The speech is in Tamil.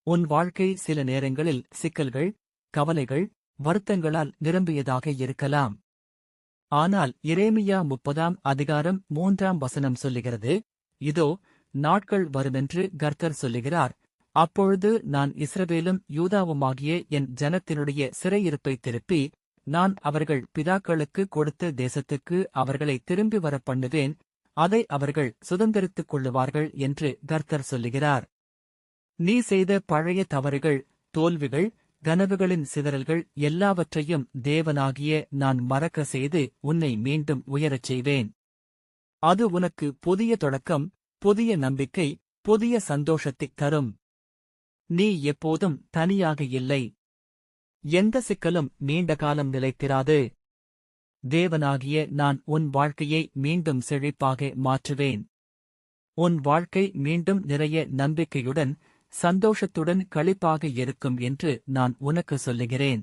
உன் வாழ்க்கை சில நேரங்களில் சிக்கல்கள், கவலைகள், வருத்தங்களால் நிரம்பியதாக இருக்கலாம். ஆனால் எரேமியா 30:3 சொல்லுகிறது, இதோ, நாட்கள் வருமென்று கர்த்தர் சொல்லுகிறார், அப்பொழுது நான் இஸ்ரவேலும் யூதாவுமாகிய என் ஜனத்தினுடைய சிறையிருப்பைத் திருப்பி, நான் அவர்கள் பிதாக்களுக்கு கொடுத்த தேசத்துக்கு அவர்களை திரும்பி வரப் பண்ணுவேன், அதை அவர்கள் சுதந்தரித்துக் கொள்ளுவார்கள் என்று கர்த்தர் சொல்லுகிறார். நீ செய்த பழைய தவறுகள், தோல்விகள், கனவுகளின் சிதறல்கள் எல்லாவற்றையும் தேவனாகிய நான் மறக்க செய்து உன்னை மீண்டும் உயரச் செய்வேன். அது உனக்கு புதிய தொடக்கம், புதிய நம்பிக்கை, புதிய சந்தோஷத்தைத் தரும். நீ எப்போதும் தனியாக இல்லை. எந்த சிக்கலும் நீண்ட காலம் நிலைத்திராது. தேவனாகிய நான் உன் வாழ்க்கையை மீண்டும் செழிப்பாக மாற்றுவேன். உன் வாழ்க்கை மீண்டும் நிறைய நம்பிக்கையுடன், சந்தோஷத்துடன் களிப்பாக இருக்கும் என்று நான் உனக்கு சொல்லுகிறேன்.